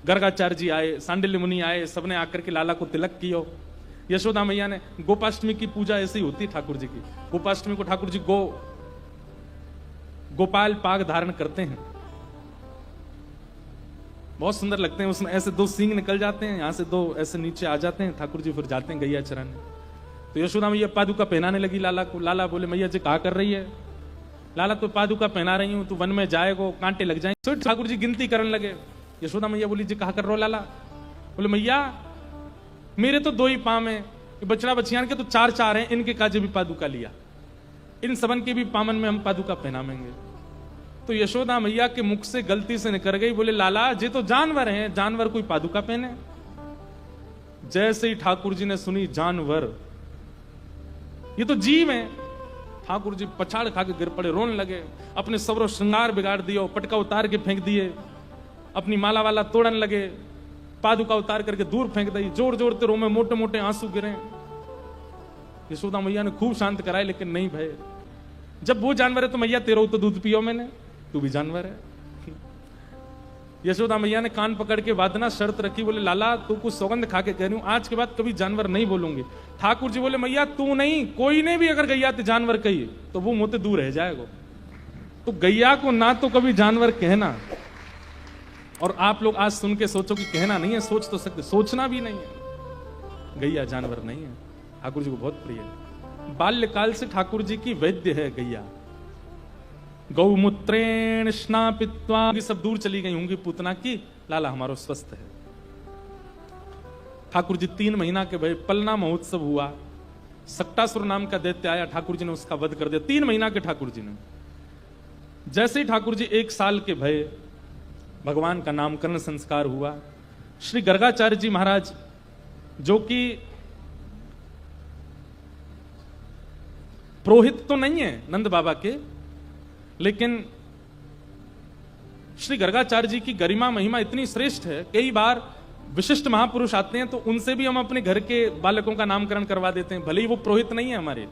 गर्गाचार्य जी आए, सांडिल्य मुनि आए, सबने आकर के लाला को तिलक किया। यशोदा मैया ने, गोपाष्टमी की पूजा ऐसी होती ठाकुर जी की। गोपाष्टमी को ठाकुर जी गोपाल पाग धारण करते हैं, बहुत सुंदर लगते हैं। उसमें ऐसे 2 सींग निकल जाते हैं, यहां से 2 ऐसे नीचे आ जाते हैं। ठाकुर जी फिर जाते हैं गैया चराने। तो यशोदा मैया पादुका पहनाने लगी लाला को। लाला बोले, मैया जी क्या कर रही है? लाला, तो पादुका पहना रही हूं, तू वन में जाएगो, कांटे लग जाएंगे। तो ठाकुर जी गिनती करने लगे। यशोदा मैया बोली, जी कहा कर रहे हो लाला? बोले, मैया मेरे तो 2 ही पांव हैं, बछड़ा बछियान के तो 4 हैं, इनके काजे भी पादुका लिया, इन सबन के भी पामन में हम पादुका पहनावेंगे। तो यशोदा मैया के मुख से गलती से निकल गई, बोले, लाला ये तो जानवर हैं, जानवर कोई पादुका पहने? जैसे ही ठाकुर जी ने सुनी जानवर, ये तो जीव है, ठाकुर जी पछाड़ खा के गिर पड़े, रोने लगे, अपने सवरो श्रृंगार बिगाड़ दियो, पटका उतार के फेंक दिए, अपनी माला वाला तोड़न लगे, पादुका उतार करके दूर फेंक दी, जोर जोर ते रो में मोटे मोटे आंसू गिरे। यशोदा मैया ने खूब शांत कराए, लेकिन नहीं भय, जब वो जानवर है तो मैया तेरा तो दूध पियो, मैंने, तू भी जानवर है। यशोदा मैया ने कान पकड़ के वादना शर्त रखी, बोले, लाला तू कुछ सौगंध खा के कह रही हूं, आज के बाद कभी जानवर नहीं बोलूंगी। ठाकुर जी बोले, मैया तू नहीं, कोई ने भी अगर गैया ते जानवर कही तो वो मुझसे दूर रह जाएगा। तो गैया को ना तो कभी जानवर कहना, और आप लोग आज सुन के सोचो कि कहना नहीं है, सोच तो सकते, सोचना भी नहीं है। गैया जानवर नहीं है, ठाकुर जी को बहुत प्रिय है। बाल्यकाल से ठाकुर जी की वैद्य है गैया। गौमूत्रेण स्नापित्वा, सब दूर चली गई होंगी पूतना की, लाला हमारो स्वस्थ है। ठाकुर जी 3 महीना के भय, पलना महोत्सव हुआ, सक्टासुर नाम का दैत्य आया, ठाकुर जी ने उसका वध कर दिया। 3 महीना के ठाकुर जी ने। जैसे ही ठाकुर जी 1 साल के भय, भगवान का नामकरण संस्कार हुआ। श्री गर्गाचार्य जी महाराज, जो कि पुरोहित तो नहीं है नंद बाबा के, लेकिन श्री गर्गाचार्य जी की गरिमा महिमा इतनी श्रेष्ठ है, कई बार विशिष्ट महापुरुष आते हैं तो उनसे भी हम अपने घर के बालकों का नामकरण करवा देते हैं, भले ही वो पुरोहित नहीं है हमारे।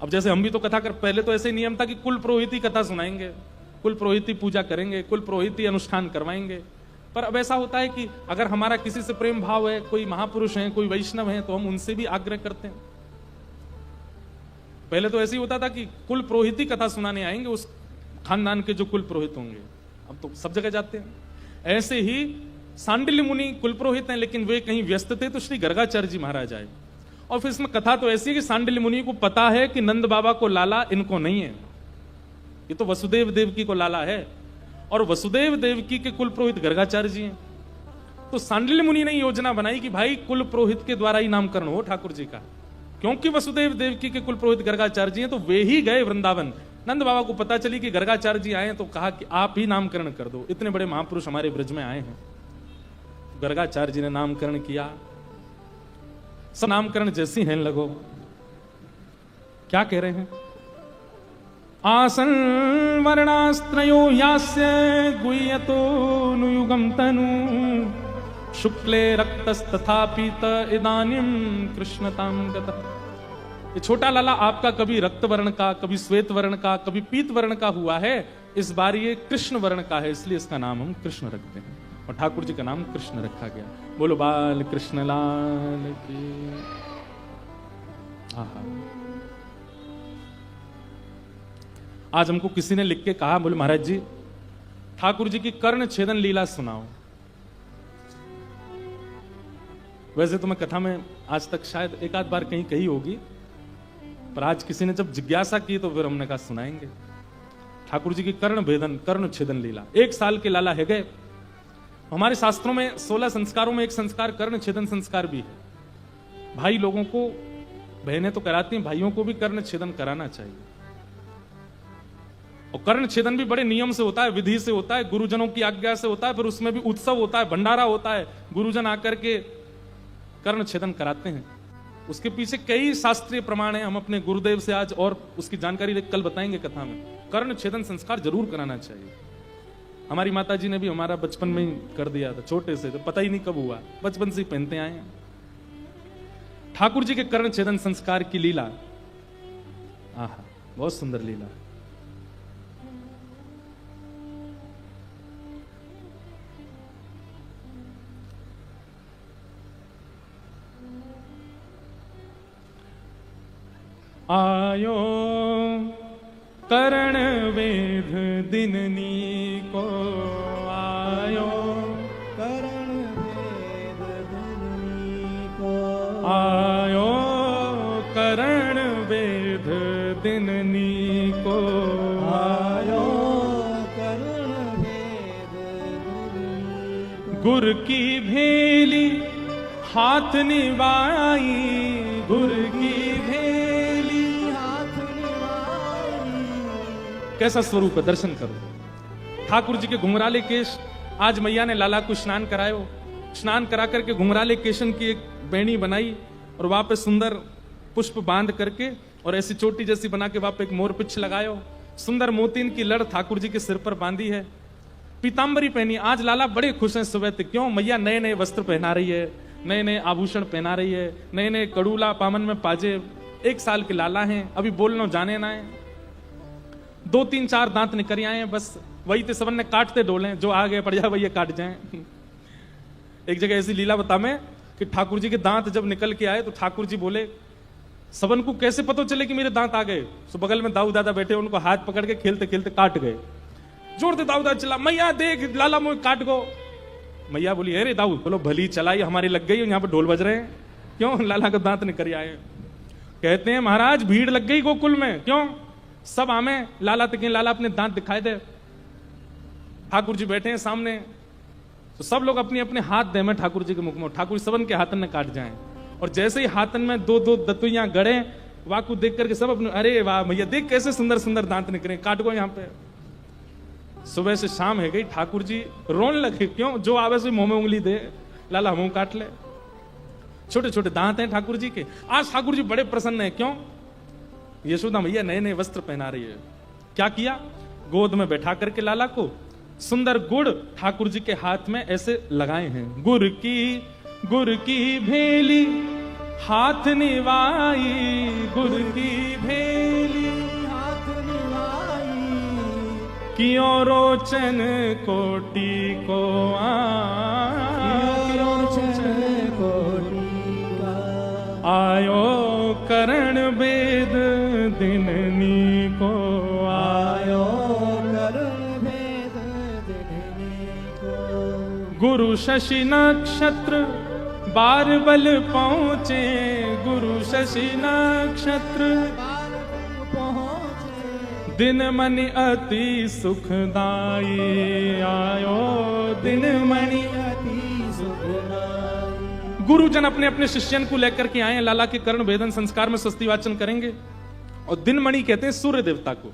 अब जैसे हम भी तो कथा कर, पहले तो ऐसे नियम था कि कुल पुरोहित ही कथा सुनाएंगे, कुल पुरोहित ही पूजा करेंगे, कुल पुरोहित ही अनुष्ठान करवाएंगे। पर अब ऐसा होता है कि अगर हमारा किसी से प्रेम भाव है, कोई महापुरुष है, कोई वैष्णव है, तो हम उनसे भी आग्रह करते हैं। पहले तो ऐसे ही होता था कि कुल पुरोहित ही कथा सुनाने आएंगे, उस खानदान के जो कुल पुरोहित होंगे। अब तो सब जगह जाते हैं। ऐसे ही सांडिल्य मुनि कुल पुरोहित हैं, लेकिन वे कहीं व्यस्त थे, तो श्री गर्गाचार्य जी महाराज आए। और फिर इसमें कथा तो ऐसी है कि सांडिल्य मुनि को पता है कि नंद बाबा को लाला, इनको नहीं है, ये तो वसुदेव देवकी को लाला है, और वसुदेव देवकी के कुल पुरोहित गर्गाचार्य जी हैं। तो सांडिल्य मुनि ने योजना बनाई कि भाई कुल पुरोहित के द्वारा ही नामकरण हो ठाकुर जी का, क्योंकि वसुदेव देवकी के कुल पुरोहित गर्गाचार्य जी हैं। तो वे ही गए वृंदावन। नंद बाबा को पता चली कि गर्गाचार्य जी आए हैं, तो कहा कि आप ही नामकरण कर दो, इतने बड़े महापुरुष हमारे ब्रज में आए हैं। गर्गाचार्य जी ने नामकरण किया। सब नामकरण जैसी हैं लगो, क्या कह रहे हैं? आसन वर्णास्त्रयो यास्य गुह्यतो नुयुगम तनु शुक्ले रक्तस्तथा पीत इदानीम कृष्णताम गतः। ये छोटा लाला आपका कभी रक्त वर्ण का, कभी श्वेत वर्ण का, कभी पीत वर्ण का हुआ है, इस बार ये कृष्ण वर्ण का है, इसलिए इसका नाम हम कृष्ण रखते हैं। और ठाकुर जी का नाम कृष्ण रखा गया। बोलो बाल कृष्ण लाल की। आज हमको किसी ने लिख के कहा, बोले महाराज जी ठाकुर जी की कर्ण छेदन लीला सुनाओ। वैसे तो मैं कथा में आज तक शायद एक आध बार कहीं कही होगी, पर आज किसी ने जब जिज्ञासा की तो फिर हमने कहा सुनाएंगे। ठाकुर जी की कर्ण छेदन लीला। 1 साल के लाला है गए। हमारे शास्त्रों में 16 संस्कारों में एक संस्कार कर्ण छेदन संस्कार भी है। भाई लोगों को, बहनें तो कराती हैं, भाइयों को भी कर्ण छेदन कराना चाहिए। और कर्ण छेदन भी बड़े नियम से होता है, विधि से होता है, गुरुजनों की आज्ञा से होता है, फिर उसमें भी उत्सव होता है, भंडारा होता है, गुरुजन आकर के कर्ण छेदन कराते हैं। उसके पीछे कई शास्त्रीय प्रमाण हैं, हम अपने गुरुदेव से आज और उसकी जानकारी कल बताएंगे कथा में। कर्ण छेदन संस्कार जरूर कराना चाहिए। हमारी माता जी ने भी हमारा बचपन में ही कर दिया था, छोटे से, तो पता ही नहीं कब हुआ, बचपन से ही पहनते आए हैं। ठाकुर जी के कर्ण छेदन संस्कार की लीला, आहा बहुत सुंदर लीला। आयो करण वेद दिननी को, आयो करण वेद दिननी को, आयो करण वेद दिननी को, आयो करण वेद दिननी को। गुर की भेली हाथ निभाई, गुर की भेली हाथ निभाई। कैसा स्वरूप है, दर्शन करो। ठाकुर जी के घुंघराले केश, आज मैया ने लाला को स्नान करायो, स्नान करा करके घुंघराले केशन की एक बेणी बनाई और वहां पे सुंदर पुष्प बांध करके और ऐसी चोटी जैसी बना के वहां पे एक मोर पिछ लगायो, सुंदर मोतीन की लड़ ठाकुर जी के सिर पर बांधी है, पीतांबरी पहनी। आज लाला बड़े खुश हैं सुबह से, क्यों? मैया नए नए वस्त्र पहना रही है, नए नए आभूषण पहना रही है, नए नए कड़ूला पामन में पाजे। 1 साल के लाला हैं, अभी बोलना जाने ना है, 2-3-4 दांत निकल आए हैं, बस वही तो सबन ने काटते डोले, जो आ गए पड़ जाए वही काट जाए। एक जगह ऐसी लीला बता मैं कि ठाकुर जी के दांत जब निकल के आए तो ठाकुर जी बोले, सबन को कैसे पता चले कि मेरे दांत आ गए? तो बगल में दाऊ दादा बैठे, उनको हाथ पकड़ के खेलते खेलते काट गए। जोर दे दाऊ दादा चिल्ला, मैया देख लाला मुझे काट गो। मैया बोली, अरे दाऊ, बोलो भली चलाई हमारी लग गई, यहाँ पे ढोल बज रहे हैं, क्यों? लाला का दांत निकल आए। कहते हैं महाराज भीड़ लग गई गोकुल में, क्यों? सब आमे लाला तक, लाला अपने दांत दिखाई दे। ठाकुर जी बैठे हैं सामने, तो सब लोग अपने अपने हाथ दे में ठाकुर जी के मुख में, ठाकुर सबन के हाथन में काट जाएं। और जैसे ही हाथन में 2-2 दतुइयां गड़े, वाकू देख करके सब अपने, अरे वाह भैया देख कैसे सुंदर सुंदर दांत निकले, काट गो यहाँ पे। सुबह से शाम है गई, ठाकुर जी रोने लगे, क्यों? जो आवे से मुंह में उंगली दे, लाला मुंह काट ले। छोटे छोटे दांत हैं ठाकुर जी के। आज ठाकुर जी बड़े प्रसन्न है, क्यों? यशोदा मैया नए नए वस्त्र पहना रही है। क्या किया? गोद में बैठा करके लाला को सुंदर गुड़ ठाकुर जी के हाथ में ऐसे लगाए हैं। गुड़ की भेली हाथ निभाई, गुड़ की भेली हाथ निभाई। कियो रोचन कोटि को आयो करण वेद दिननी को, आयो करण वेद दिननी को। गुरु शशि नक्षत्र बार बल पहुंचे, गुरु शशि नक्षत्र पहुंचे। दिन मनि अति सुखदाई, आयो दिन मणि अति सुखदाई। गुरुजन अपने अपने शिष्यन को लेकर के आए, लाला के कर्ण वेदन संस्कार में स्वस्ति वाचन करेंगे। और दिनमणि कहते हैं सूर्य देवता को।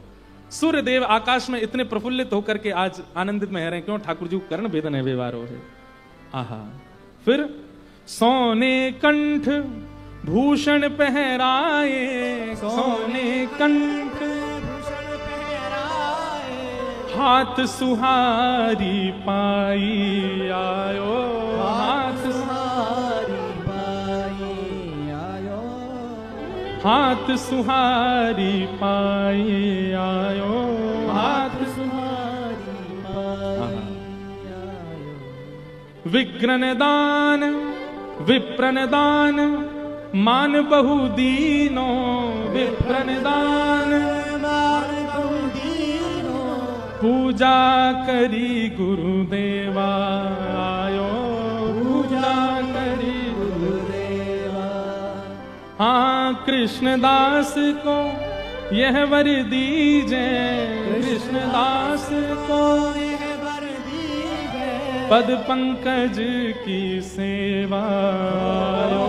सूर्य देव आकाश में इतने प्रफुल्लित होकर के आज आनंदित में रहे, क्यों? ठाकुर जी को कर्ण वेदन है, व्यवहार हो है। आहा, फिर सोने कंठ भूषण पहराए, सोने कंठ भूषण पहराए। हाथ सुहारी पाई, आयो हाथ सुहारी पाई, आयो हाथ सुहारी पाई, आयो हाथ सुहारी पाई, आयो। विग्रन दान विप्रन दान मान बहु दीनो, विप्रन दान मान बहु दीनो। पूजा करी गुरुदेवा, आयो पूजा करी गुरुदेवा। हाँ कृष्णदास को यह वर दीजे, कृष्णदास को यह वर दीजे। पद पंकज की सेवा, आयो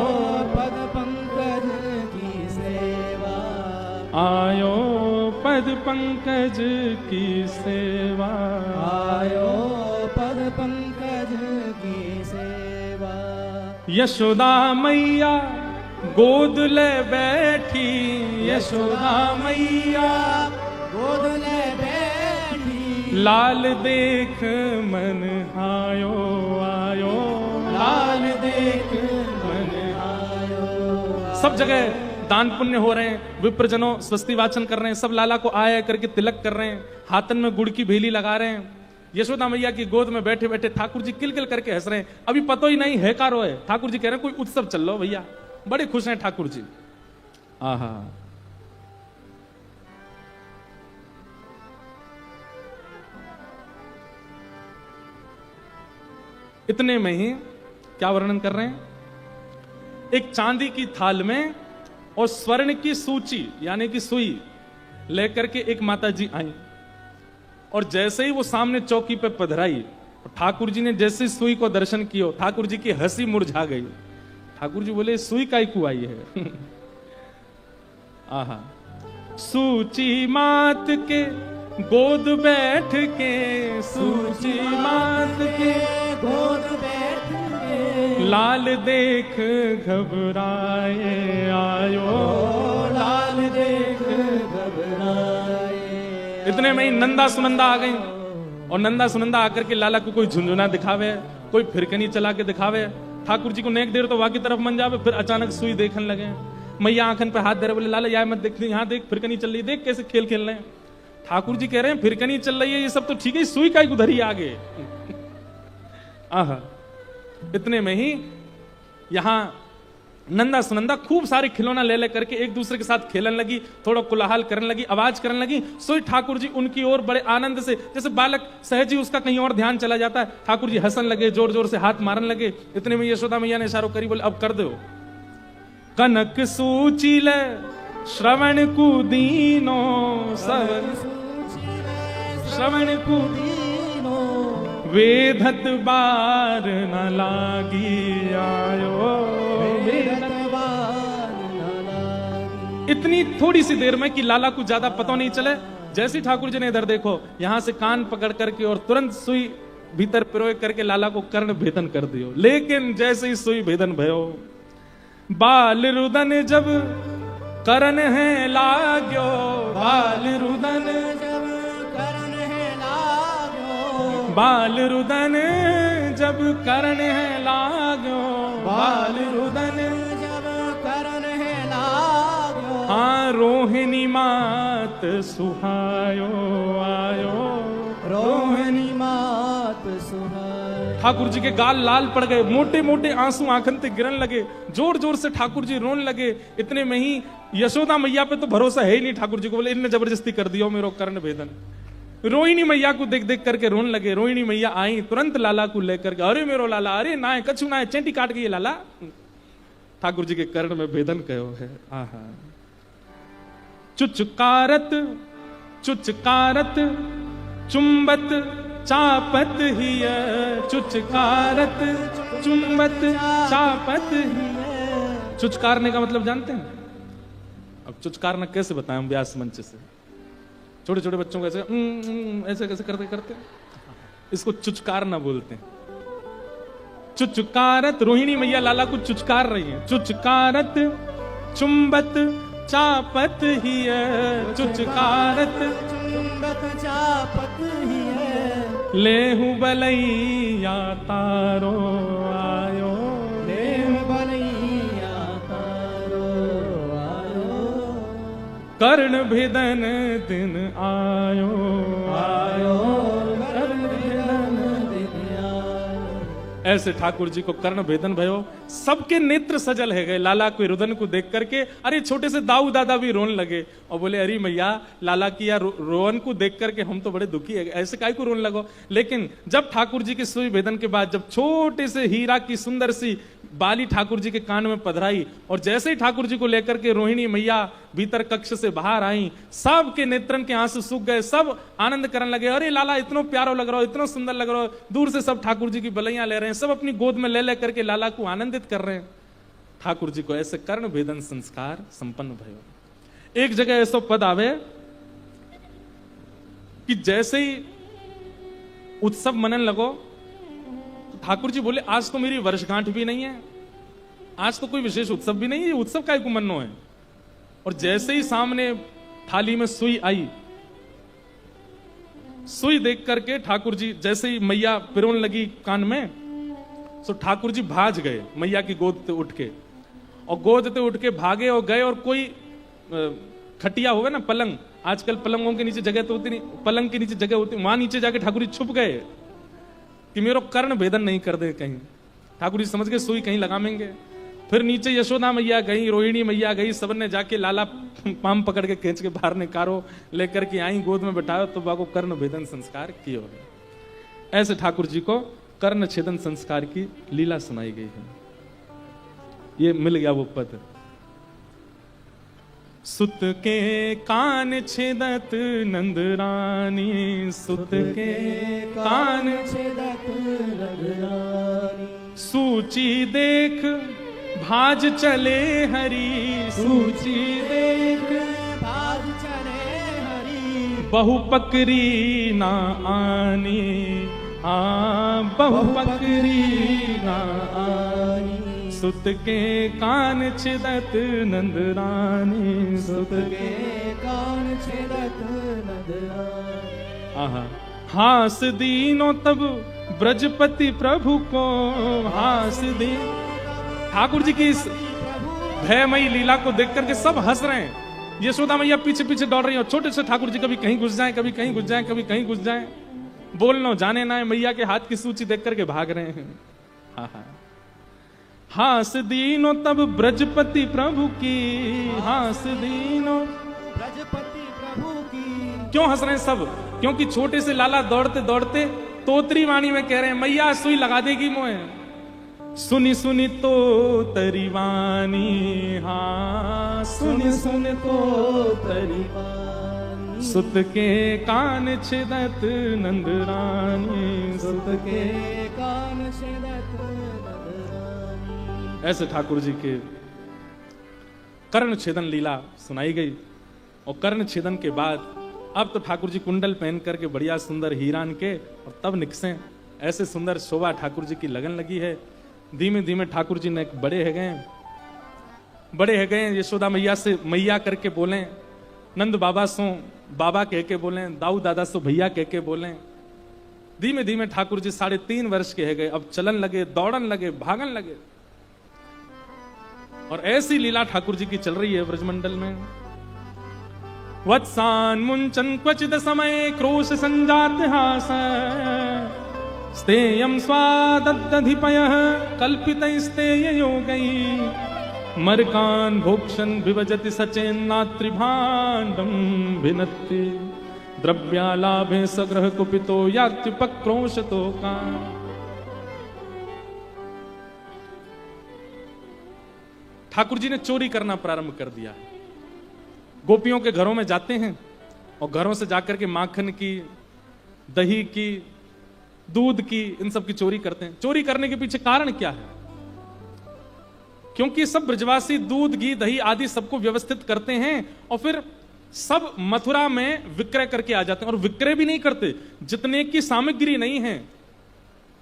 पद पंकज की सेवा। आयो पद पंकज की सेवा, आयो पद पंकज की सेवा। यशोदा मैया गोद ले बैठी, यशोदा मैया गोद ले बैठी। लाल देख मन आयो, आयो लाल देख मन आयो। सब जगह दान पुण्य हो रहे हैं, विप्रजनों स्वस्ति वाचन कर रहे हैं, सब लाला को आया करके तिलक कर रहे हैं, हाथन में गुड़ की भेली लगा रहे हैं। यशोदा मैया की गोद में बैठे बैठे ठाकुर जी किलकिल करके हंस रहे हैं। अभी पता ही नहीं है कारो है, ठाकुर जी कह रहे हैं कोई उत्सव चल लो भैया, बड़े खुश हैं ठाकुर जी। आहा, इतने में ही क्या वर्णन कर रहे हैं, एक चांदी की थाल में और स्वर्ण की सूची यानी कि सुई लेकर के एक माता जी आई, और जैसे ही वो सामने चौकी पे पधराई, ठाकुर जी ने जैसे सुई को दर्शन किया, ठाकुर जी की हंसी मुरझा गई। ठाकुर जी बोले सुई काई को आई है? आहा, सूची मात के गोद बैठ के, सूची मात के गोद बैठ के, लाल देख घबराए आयो, लाल देख घबराए। इतने में ही नंदा सुनंदा आ गई, और नंदा सुनंदा आकर के लाला को कोई झुंझुना दिखावे, कोई फिरकनी चला के दिखावे। ठाकुर जी को नेक देर तो वाकी तरफ मन जावे, फिर अचानक सुई देखने लगे। मैया आंखन पे हाथ दे रहे, बोले लाला या मत देख, यहाँ देख फिरकनी चल रही, देख कैसे खेल खेल रहे हैं। ठाकुर जी कह रहे हैं फिरकनी चल रही है ये सब तो ठीक है, सुई काई उधर ही आगे। आहा, इतने में ही यहां नंदा सुनंदा खूब सारे खिलौना ले ले करके एक दूसरे के साथ खेलने लगी, थोड़ा कोलाहल करने लगी, आवाज करने लगी। सोई ठाकुर जी उनकी ओर बड़े आनंद से, जैसे बालक सहज ही उसका कहीं और ध्यान चला जाता है, ठाकुर जी हंसन लगे, जोर जोर से हाथ मारने लगे। इतने में यशोदा मैया ने इशारा करी, बोले अब कर दो। कनक सूचिल श्रवण कुदीनो, श्रवण कुदीनो, वेधत बार न लागी आयो, इतनी थोड़ी सी देर में कि लाला को ज्यादा पता नहीं चले। जैसे ठाकुर जी ने इधर देखो, यहां से कान पकड़ करके और तुरंत सुई भीतर प्रयोग करके लाला को कर्ण भेदन कर दियो। लेकिन जैसे ही सुई भेदन भयो, बाल रुदन जब करण है लाग्यो, बाल रुदन जब करण है लाग्यो, बाल रुदन जब करण है लाग्यो, बाल रुदन जब करण है लाग्यो। हाँ रोहिणी मात सुहायो आयो, रोहिणी मात सुहाय। ठाकुर जी के गाल लाल पड़ गए, मोटे मोटे आंसू आंखन से गिरन लगे, जोर जोर से ठाकुर जी रोने लगे। इतने में ही यशोदा मैया पे तो भरोसा है ही नहीं ठाकुर जी को, बोले इनने जबरदस्ती कर दियो मेरो कर्ण भेदन। रोहिणी मैया को देख देख करके रोने लगे। रोहिणी मैया आई, तुरंत लाला को लेकर के, अरे मेरो लाला, अरे ना है कछु ना है, चेंटी काट गई लाला। ठाकुर जी के कर्ण में भेदन कहो है। आहा, चुचकारत चुचकारत चुंबत चापत हिय, चुचकारत चुंबत चापत हिय। चुचकारने का मतलब जानते हैं? अब चुचकारना कैसे बताएं हम व्यास मंच से? छोटे छोटे बच्चों को ऐसे कैसे करते करते इसको चुचकारना बोलते हैं। चुचकारत, रोहिणी मैया लाला को चुचकार रही है। चुचकारत चुंबत चापत हिय, चुचकारत चुंबत चापत हिय। लेहु बलैया तारो आयो, लेहु बलैया तारो आयो। कर्ण भेदन दिन आयो, आयो कर्ण भेदन दिन आयो। ऐसे ठाकुर जी को कर्ण भेदन भयो। सबके नेत्र सजल है गए लाला के रुदन को देख करके। अरे छोटे से दाऊ दादा भी रोने लगे और बोले अरे मैया लाला की या रोहन को देख करके हम तो बड़े दुखी है, ऐसे काहे को रोने लगो। लेकिन जब ठाकुर जी के सुई भेदन के बाद जब छोटे से हीरा की सुंदर सी बाली ठाकुर जी के कान में पधराई और जैसे ही ठाकुर जी को लेकर के रोहिणी मैया भीतर कक्ष से बाहर आई, सब के नेत्रन के आंसू सूख गए, सब आनंद करने लगे। अरे लाला इतना प्यारा लग रहा हो, इतना सुंदर लग रहा हो। दूर से सब ठाकुर जी की बलैया ले रहे हैं, सब अपनी गोद में ले करके लाला को आनंदित कर रहे हैं। ठाकुर जी को ऐसे कर्ण भेदन संस्कार संपन्न भयो। एक जगह ऐसा पद आवे कि जैसे ही उत्सव मनन लगो तो ठाकुर जी बोले आज तो मेरी वर्षगांठ भी नहीं है, आज तो कोई विशेष उत्सव भी नहीं है, ये उत्सव काय को मनो है। और जैसे ही सामने थाली में सुई आई, सुई देख करके ठाकुर जी जैसे ही मैया पिरोन लगी कान में, तो ठाकुर जी भाज गए मैया की गोद से उठ के, और गोद से उठ के भागे और गए। और कोई खटिया हुआ ना पलंग, आजकल पलंगों के नीचे जगह तो होती नहीं, पलंग के नीचे जगह होती, वहां नीचे जाके ठाकुर जी छुप गए कि मेरो कर्ण भेदन नहीं कर दे कहीं। ठाकुर जी समझ के सुई कहीं लगामेंगे। फिर नीचे यशोदा मैया गई, रोहिणी मैया गई, सबने जाके लाला पाम पकड़ के खींच के बाहर निकारो लेकर के आई, गोद में बैठाओ तो बाको कर्ण भेदन संस्कार किए हो। ऐसे ठाकुर जी को कर्ण छेदन संस्कार की लीला सुनाई गई है। ये मिल गया वो पद। सुत के कान छेदत नंदरानी, सुत के कान छेदत नंदरानी, सूची देख भाज चले हरी, सूची देख भाज चले हरी, बहु पकरी ना आनी, बहु पकरी ना आनी। सुत के कान छेदत नंदरानी, सुत के कान छेदत नंदरानी। आहा, हास दीनो तब ब्रजपति प्रभु को, हास दीन। ठाकुर जी की इस भयमयी लीला को देख करके सब हंस रहे हैं। यशोदा मैया पीछे पीछे दौड़ रही है और छोटे से ठाकुर जी कभी कहीं घुस जाए, कभी कहीं घुस जाए, कभी कहीं घुस जाए, बोल नो जाने ना है। मैया के हाथ की सूची देख करके भाग रहे हैं। हाँ हाँ, हास दीनो तब ब्रजपति प्रभु की, हास दीनो ब्रजपति प्रभु की। क्यों हंस रहे हैं सब? क्योंकि छोटे से लाला दौड़ते दौड़ते तोतरी वाणी में कह रहे हैं, मैया सुई लगा देगी मोए। सुनी सुनी तो तरीवानी, हाँ सुनी सुनी तो तरीवानी। सुत के कान छेदत नंदरानी, सुत के कान छेदत नंदरानी। ऐसे ठाकुर जी के कर्ण छेदन लीला सुनाई गई। और कर्ण छेदन के बाद अब तो ठाकुर जी कुंडल पहन करके बढ़िया सुंदर हीरान के और तब निकसे। ऐसे सुंदर शोभा ठाकुर जी की लगन लगी है। धीमे धीमे ठाकुर जी ने बड़े है गए। यशोदा मैया से मैया करके बोले, नंद बाबा सो बाबा कह के बोले, दाऊ दादा सो भैया कह के बोले। धीमे धीमे ठाकुर जी 3.5 वर्ष के है गए। अब चलन लगे, दौड़न लगे, भागन लगे। और ऐसी लीला ठाकुर जी की चल रही है ब्रजमंडल में। वत्सान मुंचन क्वचित समय क्रोश संजात हास, स्तेयं स्वादधिपयः कल्पितैस्तेय योगैः, मर्कान् भोक्षन् विभजति सचेन्नात्रिभाण्डं भिनत्ति, द्रव्यालाभे सग्रह कुपितो यात्युपक्रोशतो का। ठाकुर जी ने चोरी करना प्रारंभ कर दिया है। गोपियों के घरों में जाते हैं और घरों से जाकर के माखन की, दही की, दूध की, इन सब की चोरी करते हैं। चोरी करने के पीछे कारण क्या है? क्योंकि सब ब्रजवासी दूध, घी, दही आदि सबको व्यवस्थित करते हैं और फिर सब मथुरा में विक्रय करके आ जाते हैं। और विक्रय भी नहीं करते, जितने की सामग्री नहीं है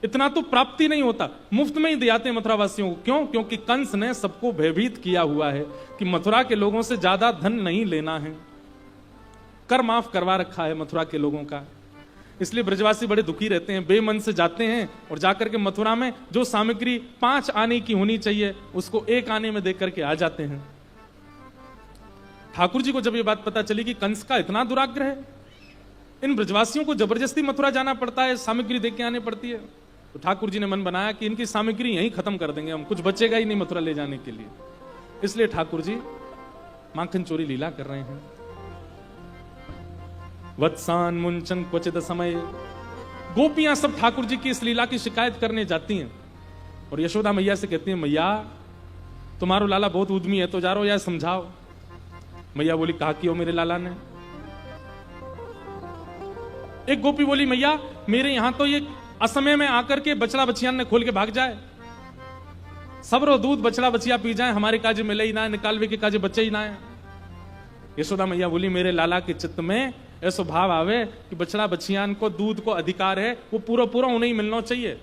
इतना तो प्राप्ति नहीं होता, मुफ्त में ही दियाते हैं मथुरावासियों को। क्यों? क्योंकि कंस ने सबको भयभीत किया हुआ है कि मथुरा के लोगों से ज्यादा धन नहीं लेना है। कर माफ करवा रखा है मथुरा के लोगों का। इसलिए ब्रजवासी बड़े दुखी रहते हैं, बेमन से जाते हैं और जाकर के मथुरा में जो सामग्री 5 आने की होनी चाहिए उसको 1 आने में देख करके आ जाते हैं। ठाकुर जी को जब ये बात पता चली कि कंस का इतना दुराग्रह है, इन ब्रजवासियों को जबरदस्ती मथुरा जाना पड़ता है, सामग्री देख के आने पड़ती है, तो ठाकुर जी ने मन बनाया कि इनकी सामग्री यहीं खत्म कर देंगे हम, कुछ बचेगा ही नहीं मथुरा ले जाने के लिए। इसलिए ठाकुर जी माखन चोरी लीला कर रहे हैं। वत्सान मुंचन क्वचित समय, गोपियां सब ठाकुर जी की इस लीला की शिकायत करने जाती हैं और यशोदा मैया से कहती हैं, मैया तुम्हारो लाला बहुत उद्यमी है, तो जा रहो या समझाओ। मैया बोली, कहा कि हो मेरे लाला ने? एक गोपी बोली, मैया मेरे यहां तो ये असमय में आकर के बछड़ा बछियान ने खोल के भाग जाए, सबरो दूध बछड़ा बछिया पी जाए, हमारे काजे मिले ही ना, निकालवे के काजे बच्चे ही ना है। यशोदा मैया बोली, मेरे लाला के चित्त में ऐसा भाव आवे कि बछड़ा बछियान को दूध को अधिकार है, वो पूरा पूरा उन्हें ही मिलना चाहिए,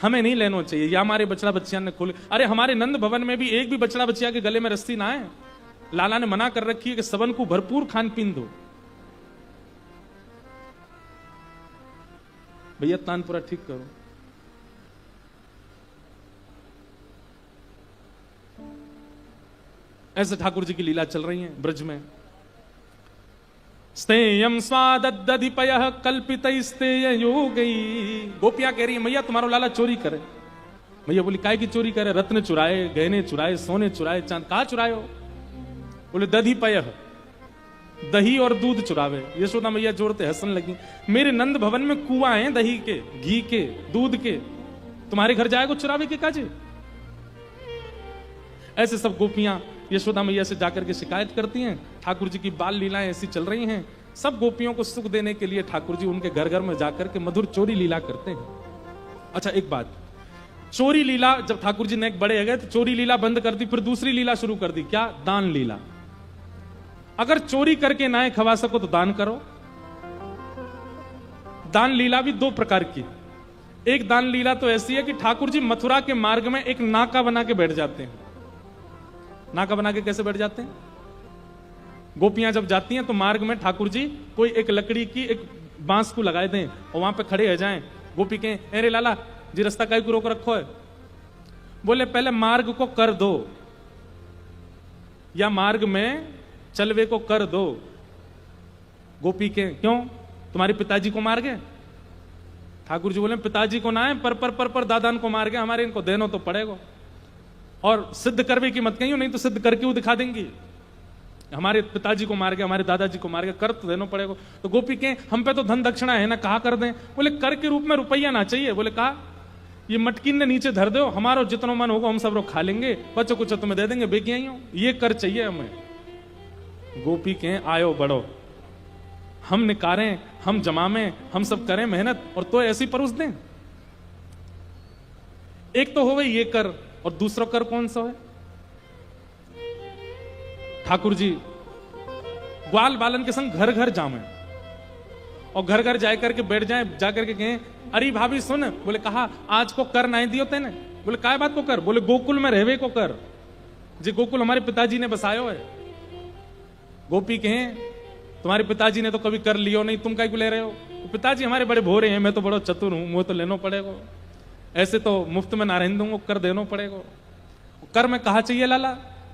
हमें नहीं लेना चाहिए। या हमारे बछड़ा बछियान ने खोल, अरे हमारे नंद भवन में भी एक भी बछड़ा बछिया के गले में रस्सी ना है। लाला ने मना कर रखी है कि सबन को भरपूर खान पीन दो। भैया तानपुरा ठीक करो। ऐसे ठाकुर जी की लीला चल रही है ब्रज में। स्तेयम स्वादधिपयः कल्पितैस्तेय योगैः, गोपियां कह रही है, मैया तुम्हारा लाला चोरी करे। मैया बोली, काय की चोरी करे? रत्न चुराए, गहने चुराए, सोने चुराए, चांद, कहां चुराए हो? बोले दधिपयः, दही और दूध चुरावे। यशोदा मैया जोड़ते हंसन लगी, मेरे नंद भवन में कुआं है दही के, घी के, दूध के, तुम्हारे घर जाएगा चुरावे के काजे। ऐसे सब गोपियां यशोदा मैया से जाकर के शिकायत करती हैं। ठाकुर जी की बाल लीलाएं ऐसी चल रही हैं। सब गोपियों को सुख देने के लिए ठाकुर जी उनके घर घर में जाकर के मधुर चोरी लीला करते हैं। अच्छा एक बात, चोरी लीला जब ठाकुर जी नेक बड़े हो गए तो चोरी लीला बंद कर दी, फिर दूसरी लीला शुरू कर दी। क्या? दान लीला। अगर चोरी करके ना खवा सको तो दान करो। दान लीला भी दो प्रकार की। एक दान लीला तो ऐसी है कि ठाकुर जी मथुरा के मार्ग में एक नाका बना के बैठ जाते हैं। नाका बना के कैसे बैठ जाते हैं? गोपियां जब जाती हैं तो मार्ग में ठाकुर जी कोई एक लकड़ी की एक बांस को लगाए दें और वहां पे खड़े हो जाएं। गोपी कहें, अरे लाला जी रास्ता काहे को रोक रखो है? बोले पहले मार्ग को कर दो, या मार्ग में चलवे को कर दो। गोपी के क्यों? तुम्हारे पिताजी को मार गए? ठाकुर जी बोले पिताजी को ना है, पर दादान को मार गए, हमारे इनको देनो तो पड़ेगा। और सिद्ध करवे की मत कहियो, नहीं तो सिद्ध करके वो दिखा देंगी। हमारे पिताजी को मार गए, हमारे दादाजी को मार गए, कर तो देना पड़ेगा। तो गोपी के हम पे तो धन दक्षिणा है ना, कहा कर दें? बोले कर के रूप में रुपया ना चाहिए। बोले कहा ये मटकी ने नीचे धर दो, हमारा जितना मन होगा हम सब लोग खा लेंगे, बच्चों कुछ तुम्हें दे देंगे, बेकियां ही हो, ये कर चाहिए हमें। गोपी के आयो बढ़ो, हम निकारें, हम जमामें, हम सब करें मेहनत और तो ऐसी परोस दें। एक तो हो गई ये कर, और दूसरा कर कौन सा है? ठाकुर जी ग्वाल बालन के संग घर घर जामे और घर घर जाकर के बैठ जाए, जाकर के कहें, अरे भाभी सुन। बोले कहा आज को कर नहीं दियो तेने? बोले काय बात को कर? बोले गोकुल में रहवे को कर, जी गोकुल हमारे पिताजी ने बसायो है। गोपी कहें तुम्हारे पिताजी ने तो कभी कर लियो नहीं, तुम काय को ले रहे हो? पिताजी हमारे बड़े भोरे हैं, मैं तो बड़ा चतुर हूं, मुझे तो लेना पड़ेगा, ऐसे तो मुफ्त में ना रहने दूंगा, कर देना पड़ेगा। कर में कहा चाहिए लाला?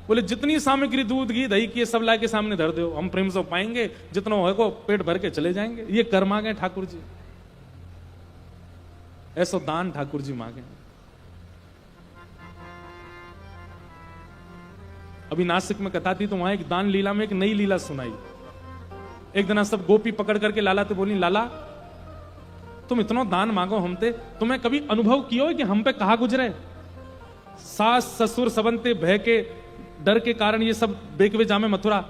बोले जितनी सामग्री दूध घी दही की सब ला के सामने धर दो, हम प्रेम से पाएंगे, जितना होगा पेट भर के चले जाएंगे। ये कर मांगे ठाकुर जी, ऐसा दान ठाकुर जी मांगे। अभी नासिक में कथा थी तो वहां एक दान लीला में एक नई लीला सुनाई। एक दिन सब गोपी पकड़ करके लाला ते बोली, लाला तुम इतना दान मांगो हमते, तुम्हें कभी अनुभव किया कि हम पे कहा गुजरे? सास ससुर सबंते भय के डर के कारण ये सब बेकवे जामे मथुरा,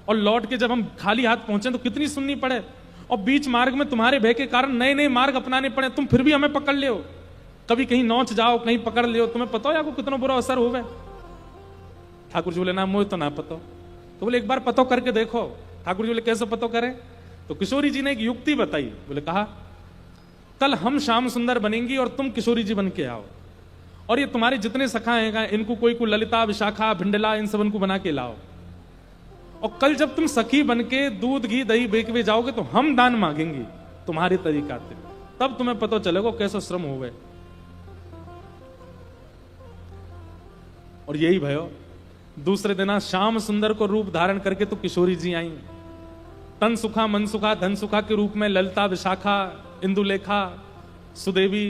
और लौट के जब हम खाली हाथ पहुंचे तो कितनी सुननी पड़े, और बीच मार्ग में तुम्हारे भय के कारण नए नए मार्ग अपनाने पड़े, तुम फिर भी हमें पकड़ लियो। कभी कहीं नौच जाओ, कहीं पकड़ लियो, तुम्हें पता हो या कितना बुरा असर होवे? ठाकुर जी बोले ना मुझे तो ना पता। तो बोले एक बार पतो करके देखो। ठाकुर जी बोले कैसे पतो करें? तो किशोरी जी ने एक युक्ति बताई। बोले कहा कल हम श्याम सुंदर बनेंगी और तुम किशोरी जी बन के आओ, और ये तुम्हारे जितने सखा हैं इनको कोई को ललिता विशाखा भिंडला इन सब इनको बना के लाओ, और कल जब तुम सखी बन के दूध घी दही बेकवे जाओगे तो हम दान मांगेंगे तुम्हारे तरीका से, तब तुम्हें पता चलेगा कैसा श्रम हो गए। और यही भयो दूसरे दिन श्याम सुंदर को रूप धारण करके तो किशोरी जी आई। तन सुखा मन सुखा धन सुखा के रूप में ललिता विशाखा इंदुलेखा सुदेवी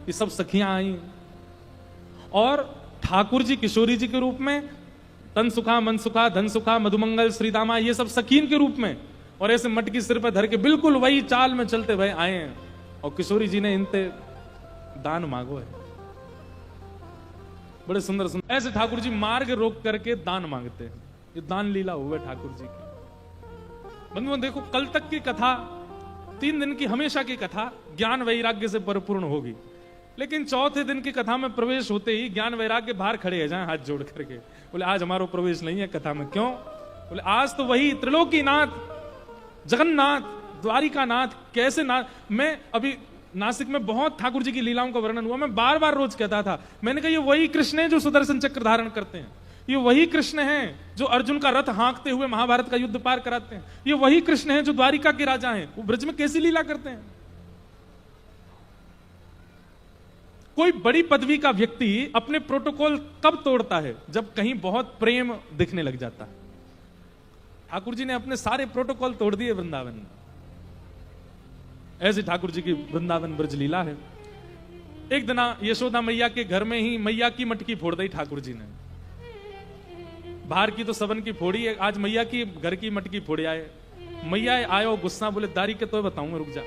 ये सब सखियां आई, और ठाकुर जी किशोरी जी के रूप में तन सुखा मन सुखा धन सुखा मधुमंगल श्रीदामा ये सब सखीन के रूप में, और ऐसे मटकी सिर पर धर के बिल्कुल वही चाल में चलते हुए आए हैं, और किशोरी जी ने इनते दान मांगो है। बड़े सुंदर सुंदर ऐसे ठाकुर जी मार्ग रोक करके दान मांगते हैं। ये दान लीला हुआ ठाकुर जी की। बंधुओं देखो कल तक की कथा 3 दिन की हमेशा की कथा ज्ञान वैराग्य से परिपूर्ण होगी, लेकिन चौथे दिन की कथा में प्रवेश होते ही ज्ञान वैराग्य बाहर खड़े हो जाए हाथ जोड़ करके। बोले आज हमारा प्रवेश नहीं है कथा में। क्यों? बोले आज तो वही त्रिलोकीनाथ जगन्नाथ द्वारिकानाथ कैसे नाथ। मैं अभी नासिक में बहुत ठाकुर जी की लीलाओं का वर्णन हुआ, मैं बार बार रोज कहता था, मैंने कहा ये वही कृष्ण है जो सुदर्शन चक्र धारण करते हैं, ये वही कृष्ण हैं जो अर्जुन का रथ हाँकते हुए महाभारत का युद्ध पार कराते हैं, ये वही कृष्ण हैं जो द्वारिका के राजा हैं, वो ब्रज में कैसी लीला करते हैं। कोई बड़ी पदवी का व्यक्ति अपने प्रोटोकॉल कब तोड़ता है? जब कहीं बहुत प्रेम दिखने लग जाता है। ठाकुर जी ने अपने सारे प्रोटोकॉल तोड़ दिए वृंदावन में। ऐसे ठाकुर जी की वृंदावन ब्रज लीला है। एक दिन यशोदा मैया के घर में ही मैया की मटकी फोड़ दी ठाकुर जी ने। बाहर की तो सबन की फोड़ी है, आज मैया की घर की मटकी फोड़ आए। मैया आयो गुस्सा, बोले दारी के तो बताऊंगा, रुक जा।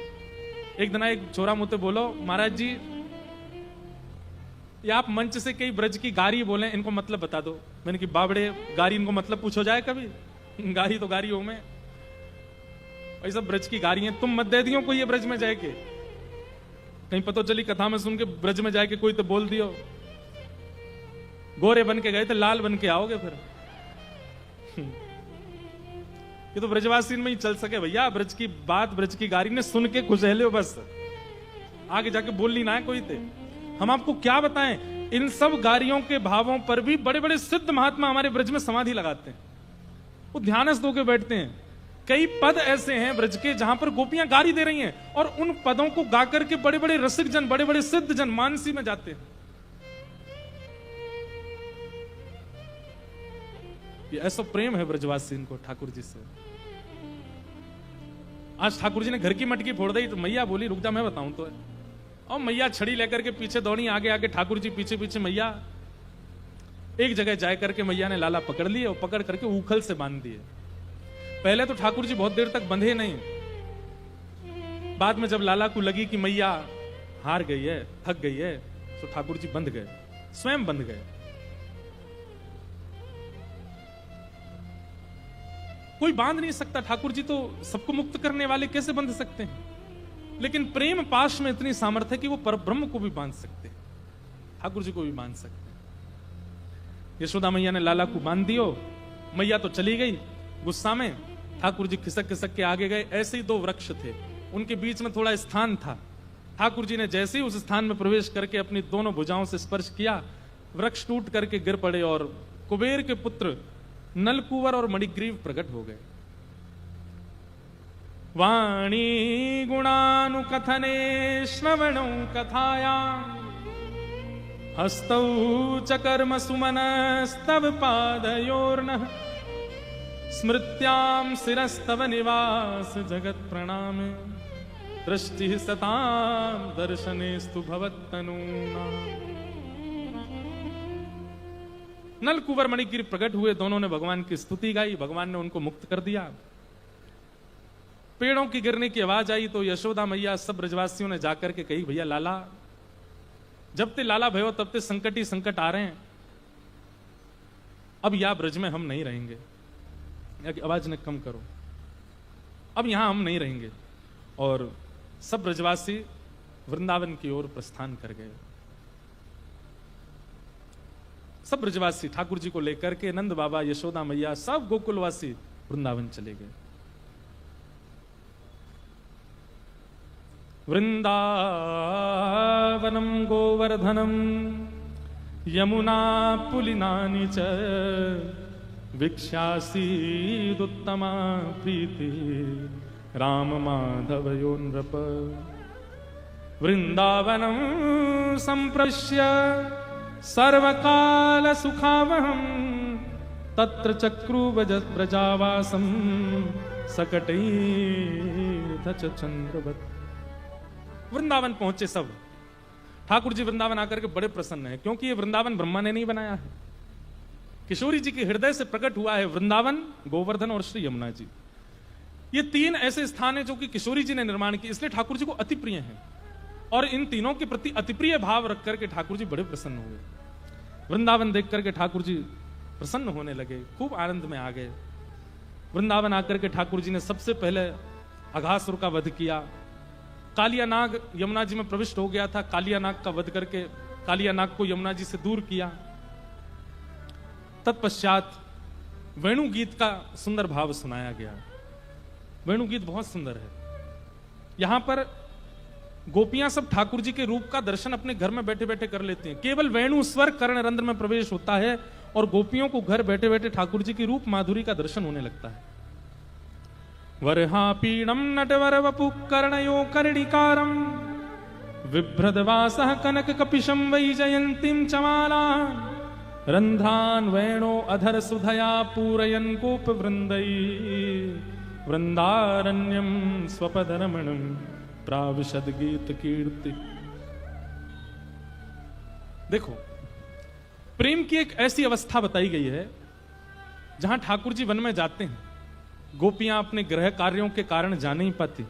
एक दिन एक छोरा मुझे बोलो, महाराज जी ये आप मंच से कई ब्रज की गारी बोले, इनको मतलब बता दो। मैंने कि बाबड़े गारी, इनको मतलब पूछो जाए कभी? गारी तो गारी हो मैं, ऐसा ब्रज की गारी है, तुम मत दे दियो कोई ये ब्रज में जाए के, कहीं पता चली कथा में सुन के ब्रज में जाके कोई तो बोल दियो गोरे बन के गए थे लाल बन के आओगे फिर। ये तो ब्रजवासी में ही चल सके भैया, ब्रज की बात ब्रज की गारी ने सुन के खुश है लो बस, आगे जाके बोलनी ना है कोई थे। हम आपको क्या बताएं, इन सब गारियों के भावों पर भी बड़े बड़े सिद्ध महात्मा हमारे ब्रज में समाधि लगाते हैं, वो ध्यानस्थ होकर बैठते हैं। कई पद ऐसे हैं ब्रज के जहां पर गोपियां गारी दे रही हैं, और उन पदों को गाकर के बड़े बड़े रसिक जन, बड़े बड़े सिद्ध जन मानसी में जाते हैं। ये ऐसा प्रेम है ब्रजवासी इनको ठाकुर जी से। आज ठाकुर जी ने घर की मटकी फोड़ दी तो मैया बोली रुक जा मैं बताऊं तो, और मैया छड़ी लेकर के पीछे दौड़ी, आगे आगे ठाकुर जी पीछे पीछे। मैया एक जगह जाए करके मैया ने लाला पकड़ लिए और पकड़ करके उखल से बांध दिए। पहले तो ठाकुर जी बहुत देर तक बंधे नहीं, बाद में जब लाला को लगी कि मैया हार गई है, थक गई है, तो ठाकुर जी बंध गए, स्वयं बंध गए। कोई बांध नहीं सकता, ठाकुर जी तो सबको मुक्त करने वाले, कैसे बंध सकते हैं? लेकिन प्रेम पाश में इतनी सामर्थ्य है कि वो परब्रह्म को भी बांध सकते हैं, ठाकुर जी को भी बांध सकते हैं। यशोदा मैया ने लाला को बांध दियो, मैया तो चली गई गुस्सा में, ठाकुर जी खिसक खिसक के आगे गए। ऐसे ही दो वृक्ष थे, उनके बीच में थोड़ा स्थान था। ठाकुर जी ने जैसे ही उस स्थान में प्रवेश करके अपनी दोनों भुजाओं से स्पर्श किया, वृक्ष टूट करके गिर पड़े और कुबेर के पुत्र नलकुवर और मणिग्रीव प्रकट हो गए। वाणी गुणानुकथने श्रवणौ कथाया, हस्तौ च कर्म सुमनस्तव पादयोर्नः, स्मृत्यां शिरस्तव निवास जगत प्रणाम, दृष्टि सतां दर्शनेस्तु भवत्तनूना। नल कुंवर मणिगिरी प्रकट हुए, दोनों ने भगवान की स्तुति गाई, भगवान ने उनको मुक्त कर दिया। पेड़ों की गिरने की आवाज आई तो यशोदा मैया सब ब्रजवासियों ने जाकर के कही भैया लाला, जब ते लाला भयो तब ते संकट ही संकट आ रहे हैं, अब या ब्रज में हम नहीं रहेंगे, आवाज ने कम करो, अब यहां हम नहीं रहेंगे। और सब ब्रजवासी वृंदावन की ओर प्रस्थान कर गए। सब ब्रजवासी ठाकुर जी को लेकर के, नंद बाबा, यशोदा मैया, सब गोकुलवासी वृंदावन चले गए। वृंदावनम गोवर्धनम यमुना पुलिनानि च, वीक्षासीदुत्तमा प्रीति राम माधवयो नृप। वृंदावनम संप्रश्य सर्वकाल सुखावहम, तत्र चक्रु ब्रजावासम सकटैर्थ चंद्रवत्। वृंदावन पहुंचे सब। ठाकुर जी वृंदावन आकर के बड़े प्रसन्न हैं, क्योंकि ये वृंदावन ब्रह्मा ने नहीं बनाया है, किशोरी जी के हृदय से प्रकट हुआ है। वृंदावन, गोवर्धन और श्री यमुना जी, ये तीन ऐसे स्थान हैं जो कि किशोरी जी ने निर्माण किए, इसलिए ठाकुर जी को अति प्रिय हैं। और इन तीनों के प्रति अति प्रिय भाव रख करके ठाकुर जी बड़े प्रसन्न हुए। वृंदावन देख करके ठाकुर जी प्रसन्न होने लगे, खूब आनंद में आ गए। वृंदावन आकर के ठाकुर जी ने सबसे पहले अघासुर का वध किया। कालिया नाग यमुना जी में प्रविष्ट हो गया था, कालिया नाग का वध करके कालिया नाग को यमुना जी से दूर किया। तत्पश्चात वेणु गीत का सुंदर भाव सुनाया गया। वेणु गीत बहुत सुंदर है। यहां पर गोपियां सब ठाकुर जी के रूप का दर्शन अपने घर में बैठे बैठे कर लेती हैं। केवल वेणु स्वर कर्ण रंध्र में प्रवेश होता है और गोपियों को घर बैठे बैठे ठाकुर जी की रूप माधुरी का दर्शन होने लगता है। वरहापीणम नटवर वपु कर्णयो कर्णिकारम, विभ्रदवासः कनक कपिशं वैजयन्तीं चमाला, रंध्रान वेणो अधर सुधया पूरयन् गोप वृंदै, वृंदारण्यम स्वपदरमणम प्राविशद गीत कीर्ति। देखो, प्रेम की एक ऐसी अवस्था बताई गई है जहां ठाकुर जी वन में जाते हैं गोपियां अपने गृह कार्यों के कारण जा नहीं पाती,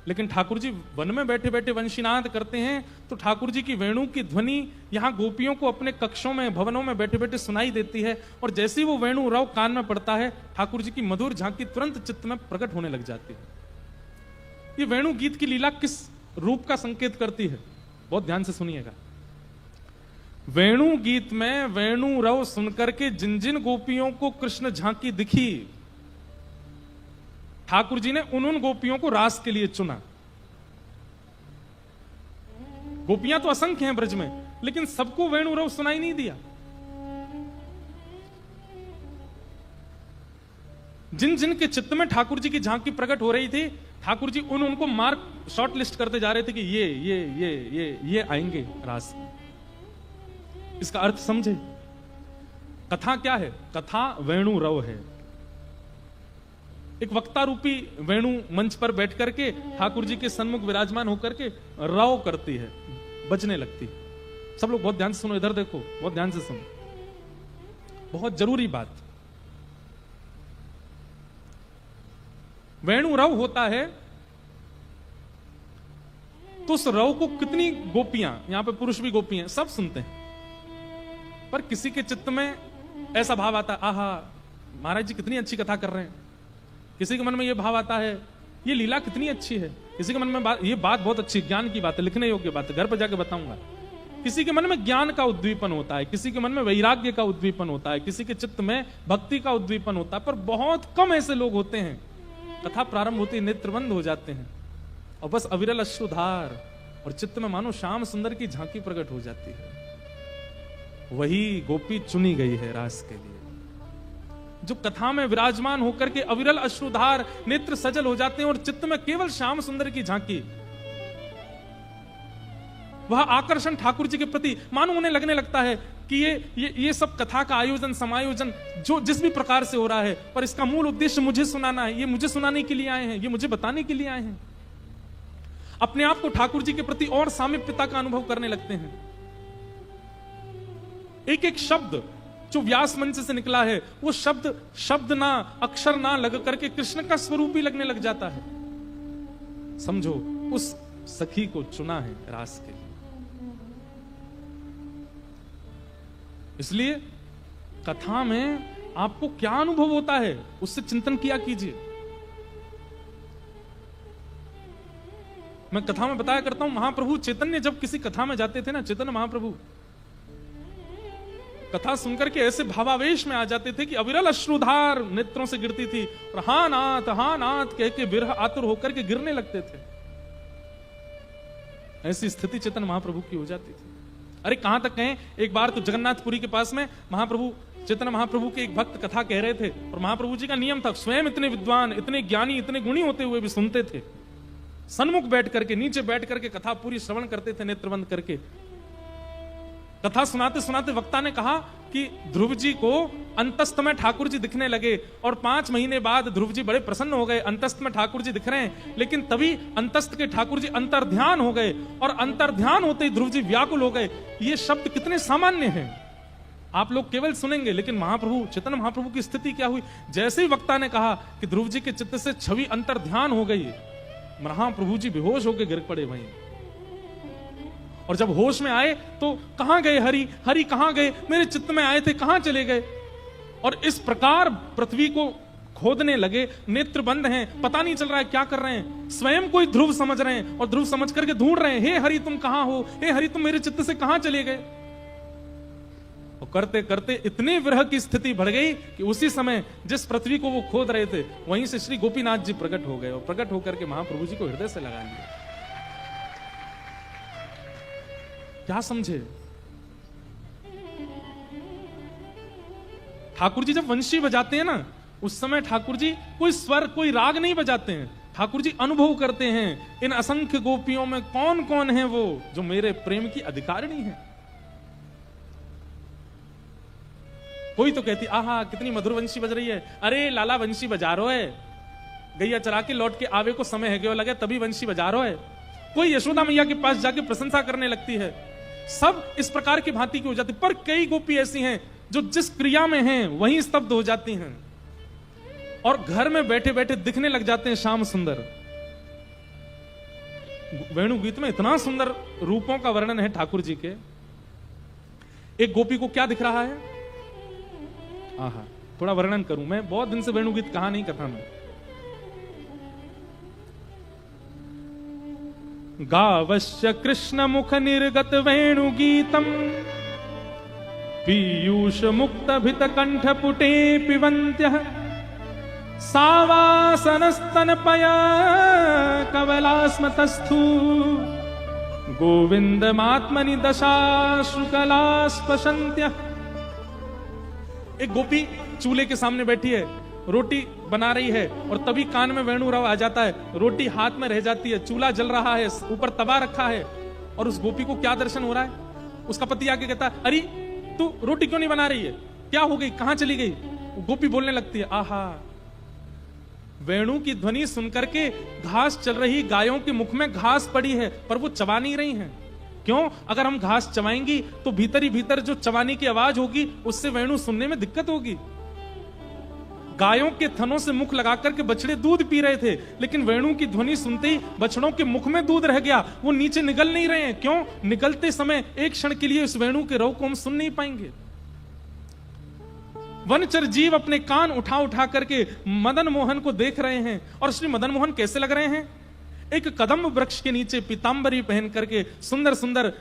लेकिन ठाकुर जी वन में बैठे बैठे वंशीनाद करते हैं तो ठाकुर जी की वेणु की ध्वनि यहां गोपियों को अपने कक्षों में, भवनों में बैठे बैठे सुनाई देती है। और जैसे ही वो वेणु रव कान में पड़ता है, ठाकुर जी की मधुर झांकी तुरंत चित्त में प्रकट होने लग जाती है। ये वेणु गीत की लीला किस रूप का संकेत करती है, बहुत ध्यान से सुनिएगा। वेणु गीत में वेणु रव सुनकर के जिन जिन गोपियों को कृष्ण झांकी दिखी, ठाकुर जी ने उन गोपियों को रास के लिए चुना। गोपियां तो असंख्य हैं ब्रज में, लेकिन सबको वेणु रव सुनाई नहीं दिया। जिन जिन के चित्त में ठाकुर जी की झांकी प्रकट हो रही थी, ठाकुर जी उनको मार्क शॉर्ट लिस्ट करते जा रहे थे कि ये आएंगे रास। इसका अर्थ समझे। कथा क्या है? कथा वेणु रव है। एक वक्ता रूपी वेणु मंच पर बैठ करके ठाकुर जी के सन्मुख विराजमान होकर के रव करती है, बजने लगती है। सब लोग बहुत ध्यान से सुनो, इधर देखो, बहुत ध्यान से सुनो, बहुत जरूरी बात। वेणु रव होता है तो उस रव को कितनी गोपियां, यहां पे पुरुष भी गोपी हैं, सब सुनते हैं, पर किसी के चित्त में ऐसा भाव आता है, आहा महाराज जी कितनी अच्छी कथा कर रहे हैं। किसी के मन में यह भाव आता है, ये लीला कितनी अच्छी है। किसी के मन में ये बात बहुत अच्छी, ज्ञान की बात है, लिखने योग्य बात है, घर पर जाके बताऊंगा। किसी के मन में ज्ञान का उद्दीपन होता है, किसी के मन में वैराग्य का उद्दीपन होता है, किसी के चित्त में भक्ति का उद्दीपन होता है, पर बहुत कम ऐसे लोग होते हैं। कथा प्रारंभ होती, नेत्र बंद हो जाते हैं और बस अविरल अश्रुधार और चित्त में मानो श्याम सुंदर की झांकी प्रकट हो जाती है। वही गोपी चुनी गई है रास के लिए, जो कथा में विराजमान होकर के अविरल अश्रुधार, नेत्र सजल हो जाते हैं और चित्त में केवल श्याम सुंदर की झांकी। वह आकर्षण ठाकुर जी के प्रति मानो उन्हें लगने लगता है कि ये सब कथा का आयोजन, समायोजन जो जिस भी प्रकार से हो रहा है, पर इसका मूल उद्देश्य मुझे सुनाना है, ये मुझे सुनाने के लिए आए हैं, ये मुझे बताने के लिए आए हैं। अपने आप को ठाकुर जी के प्रति और सामीप्यता का अनुभव करने लगते हैं। एक एक शब्द जो व्यास मंच से निकला है, वो शब्द ना, अक्षर ना लग करके कृष्ण का स्वरूप ही लगने लग जाता है। समझो, उस सखी को चुना है रास के लिए। इसलिए कथा में आपको क्या अनुभव होता है, उससे चिंतन किया कीजिए। मैं कथा में बताया करता हूं, महाप्रभु चैतन्य जब किसी कथा में जाते थे ना, चैतन्य महाप्रभु कथा सुनकर के ऐसे भावावेश में आ जाते थे कि अविरल अश्रुधार नेत्रों से गिरती थी और हाँ नाथ कह के विरह आतुर होकर के गिरने लगते थे। ऐसी स्थिति चैतन्य महाप्रभु की हो जाती थी। अरे कहां तक कहें, एक बार तो जगन्नाथपुरी के पास में महाप्रभु, चैतन्य महाप्रभु के एक भक्त कथा कह रहे थे और महाप्रभु जी का नियम था, स्वयं इतने विद्वान, इतने ज्ञानी, इतने गुणी होते हुए भी सुनते थे। सन्मुख बैठ करके, नीचे बैठ करके कथा पूरी श्रवण करते थे, नेत्र बंद करके। कथा सुनाते सुनाते वक्ता ने कहा कि ध्रुव जी को अंतस्थ में ठाकुर जी दिखने लगे और 5 महीने बाद ध्रुव जी बड़े प्रसन्न हो गए, अंतस्थ में ठाकुर जी दिख रहे हैं। लेकिन तभी अंतस्थ के ठाकुर जी अंतर्ध्यान हो गए और अंतर्ध्यान होते ही ध्रुव जी व्याकुल हो गए। ये शब्द कितने सामान्य हैं, आप लोग केवल सुनेंगे, लेकिन महाप्रभु, चैतन्य महाप्रभु की स्थिति क्या हुई, जैसे ही वक्ता ने कहा कि ध्रुव जी के चित्त से छवि अंतर्ध्यान हो गई, महाप्रभु जी बेहोश होकर गिर पड़े वहीं। और जब होश में आए तो कहां गए हरि, हरि कहां गए, मेरे चित्त में आए थे कहां चले गए। और इस प्रकार पृथ्वी को खोदने लगे, नेत्र बंद हैं, पता नहीं चल रहा है क्या कर रहे हैं, स्वयं कोई ध्रुव समझ रहे हैं और ध्रुव समझ करके ढूंढ रहे हैं, हे हरि तुम कहां हो, हे हरि तुम मेरे चित्त से कहां चले गए। और करते करते इतने विरह की स्थिति बढ़ गई कि उसी समय जिस पृथ्वी को वो खोद रहे थे, वहीं से श्री गोपीनाथ जी प्रकट हो गए और प्रकट होकर के महाप्रभु जी को हृदय से लगा लिया। क्या समझे? ठाकुर जी जब वंशी बजाते हैं ना, उस समय ठाकुर जी कोई स्वर, कोई राग नहीं बजाते हैं, ठाकुर जी अनुभव करते हैं इन असंख्य गोपियों में कौन कौन है वो जो मेरे प्रेम की अधिकारिणी है। कोई तो कहती आहा कितनी मधुर वंशी बज रही है, अरे लाला वंशी बजा रो है, गैया चरा के लौट के आवे को समय है गयो लगे तभी वंशी बजा रो है। कोई यशोदा मैया के पास जाके प्रशंसा करने लगती है। सब इस प्रकार की भांति की हो जाती, पर कई गोपी ऐसी हैं जो जिस क्रिया में हैं वहीं स्तब्ध हो जाती हैं। और घर में बैठे बैठे दिखने लग जाते हैं श्याम सुंदर। वेणु गीत में इतना सुंदर रूपों का वर्णन है ठाकुर जी के। एक गोपी को क्या दिख रहा है? आहा, थोड़ा वर्णन करूं मैं, बहुत दिन से वेणु गीत कहा नहीं कथा में। गावश्य कृष्ण मुख निर्गत वेणु गीतम पीयूष मुक्त भित कंठ पुटे पिबन्त्यः सावासनस्तनपय कवलास्मतस्थु गोविंदमात्मनि दशाश्रुकला स्पशन्त्यः। एक गोपी चूल्हे के सामने बैठी है, रोटी बना रही है, और तभी कान में वेणुराव आ जाता है, रोटी हाथ में रह जाती है, चूल्हा जल रहा है, ऊपर तवा रखा है, और उस गोपी को क्या दर्शन हो रहा है? उसका पति आके कहता है, अरे तू रोटी क्यों नहीं बना रही है, क्या हो गई, कहां चली गई? गोपी बोलने लगती है, आहा, वेणु की ध्वनि सुनकर के घास चल रही गायों के मुख में घास पड़ी है, पर वो चबा नहीं रही हैं। क्यों? अगर हम घास चबाएंगी तो भीतर ही भीतर जो चबाने की आवाज होगी उससे वेणु सुनने में दिक्कत होगी। गायों के थनों से मुख लगा करके बछड़े दूध पी रहे थे, लेकिन वेणु की ध्वनि सुनते ही बछड़ों के मुख में दूध रह गया, वो नीचे निगल नहीं रहे हैं। क्यों? निकलते समय एक क्षण के लिए उस वेणु के रव को हम सुन नहीं पाएंगे। वनचर जीव अपने कान उठा उठा करके मदन मोहन को देख रहे हैं, और श्री मदन मोहन कैसे लग रहे हैं? एक कदम्ब वृक्ष के नीचे पीतांबरी पहन करके सुंदर सुंदर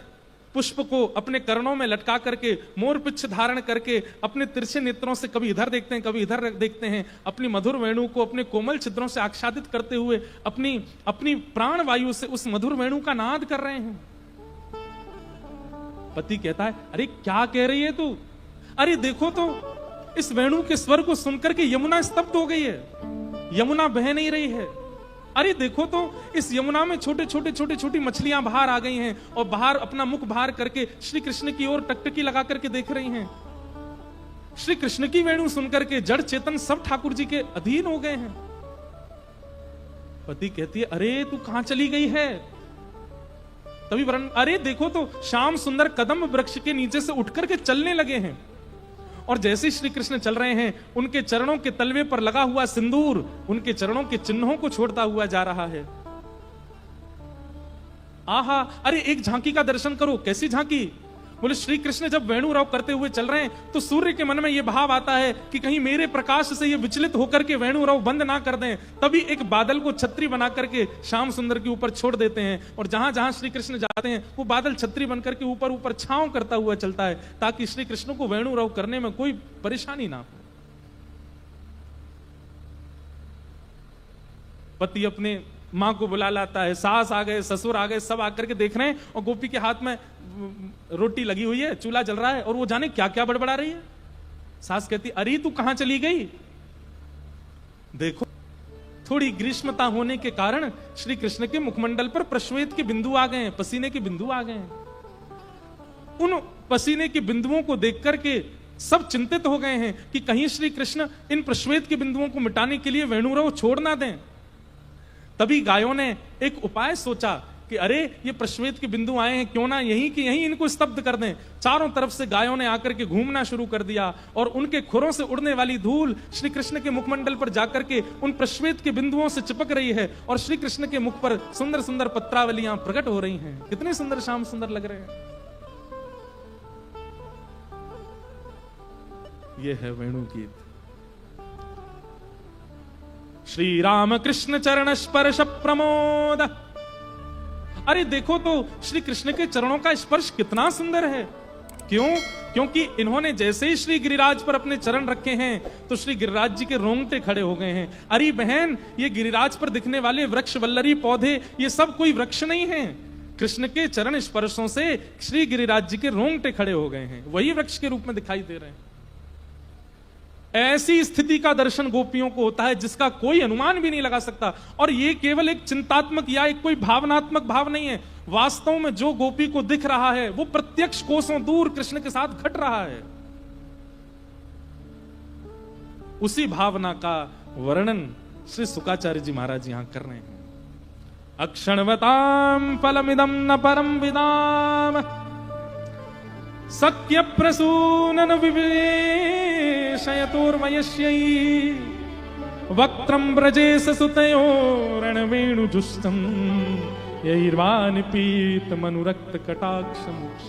पुष्प को अपने कर्णों में लटका करके, मोर पिच्छ धारण करके, अपने तिरछे नेत्रों से कभी इधर देखते हैं कभी इधर देखते हैं, अपनी मधुर वेणु को अपने कोमल छिद्रों से आच्छादित करते हुए अपनी अपनी प्राण वायु से उस मधुर वेणु का नाद कर रहे हैं। पति कहता है, अरे क्या कह रही है तू? अरे देखो तो, इस वेणु के स्वर को सुनकर के यमुना स्तब्ध हो गई है, यमुना बह नहीं रही है। अरे देखो तो, इस यमुना में छोटे छोटे छोटी छोटी मछलियां बाहर आ गई हैं, और बाहर अपना मुख बाहर करके श्री कृष्ण की ओर टकटकी लगा करके देख रही हैं। श्री कृष्ण की वेणु सुनकर के जड़ चेतन सब ठाकुर जी के अधीन हो गए हैं। पति कहती है, अरे तू कहां चली गई है? तभी वरण, अरे देखो तो, श्याम सुंदर कदम वृक्ष के नीचे से उठ करके चलने लगे हैं, और जैसे श्री कृष्ण चल रहे हैं उनके चरणों के तलवे पर लगा हुआ सिंदूर उनके चरणों के चिन्हों को छोड़ता हुआ जा रहा है। आहा, अरे एक झांकी का दर्शन करो। कैसी झांकी? बोले, श्री कृष्ण जब वेणु राव करते हुए चल रहे हैं तो सूर्य के मन में यह भाव आता है कि कहीं मेरे प्रकाश से ये विचलित होकर के वेणु राव बंद ना कर दें। तभी एक बादल को छतरी बना करके श्याम सुंदर के ऊपर छोड़ देते हैं, और जहां जहां श्री कृष्ण जाते हैं वो बादल छतरी बनकर के ऊपर ऊपर छांव करता हुआ चलता है, ताकि श्री कृष्ण को वेणु राव करने में कोई परेशानी ना हो। पति अपने मां को बुला लाता है, सास आ गए, ससुर आ गए, सब आकर के देख रहे हैं, और गोपी के हाथ में रोटी लगी हुई है, चूल्हा जल रहा है, और वो जाने क्या क्या बड़बड़ा रही है। सास कहती, अरे तू कहां चली गई? देखो, थोड़ी ग्रीष्मता होने के कारण श्री कृष्ण के मुखमंडल पर प्रश्वेत के बिंदु आ गए हैं, पसीने के बिंदु आ गए हैं। उन पसीने के बिंदुओं को देख करके सब चिंतित हो गए हैं कि कहीं श्री कृष्ण इन प्रश्वेत के बिंदुओं को मिटाने के लिए वेणुराव छोड़ ना दें। तभी गायों ने एक उपाय सोचा कि अरे ये प्रश्वेत के बिंदु आए हैं, क्यों ना यहीं कि यहीं इनको स्तब्ध कर दें। चारों तरफ से गायों ने आकर के घूमना शुरू कर दिया, और उनके खुरों से उड़ने वाली धूल श्री कृष्ण के मुखमंडल पर जाकर के उन प्रश्वेत के बिंदुओं से चिपक रही है, और श्री कृष्ण के मुख पर सुंदर सुंदर पत्रावलियां प्रकट हो रही हैं। कितने सुंदर श्याम सुंदर लग रहे हैं। ये है वेणु गीत। श्री राम कृष्ण चरण स्पर्श प्रमोद। अरे देखो तो, श्री कृष्ण के चरणों का स्पर्श कितना सुंदर है। क्यों? क्योंकि इन्होंने जैसे ही श्री गिरिराज पर अपने चरण रखे हैं तो श्री गिरिराज जी के रोंगटे खड़े हो गए हैं। अरे बहन, ये गिरिराज पर दिखने वाले वृक्ष वल्लरी पौधे ये सब कोई वृक्ष नहीं है। कृष्ण के चरण स्पर्शों से श्री गिरिराज जी के रोंगटे खड़े हो गए हैं, वही वृक्ष के रूप में दिखाई दे रहे हैं। ऐसी स्थिति का दर्शन गोपियों को होता है जिसका कोई अनुमान भी नहीं लगा सकता। और ये केवल एक चिंतात्मक या एक कोई भावनात्मक भाव नहीं है, वास्तव में जो गोपी को दिख रहा है वो प्रत्यक्ष कोसों दूर कृष्ण के साथ घट रहा है। उसी भावना का वर्णन श्री शुकाचार्य जी महाराज यहां कर रहे हैं। अक्षणवताम फलमिदं न परम विदाम सक्य प्रसूनन विवेशयतोर्मयस्यै वक्त्रम ब्रजेश सुतयो रणवेणु जुष्टम यैर्वान पीत मनुरक्त कटाक्ष मोक्ष।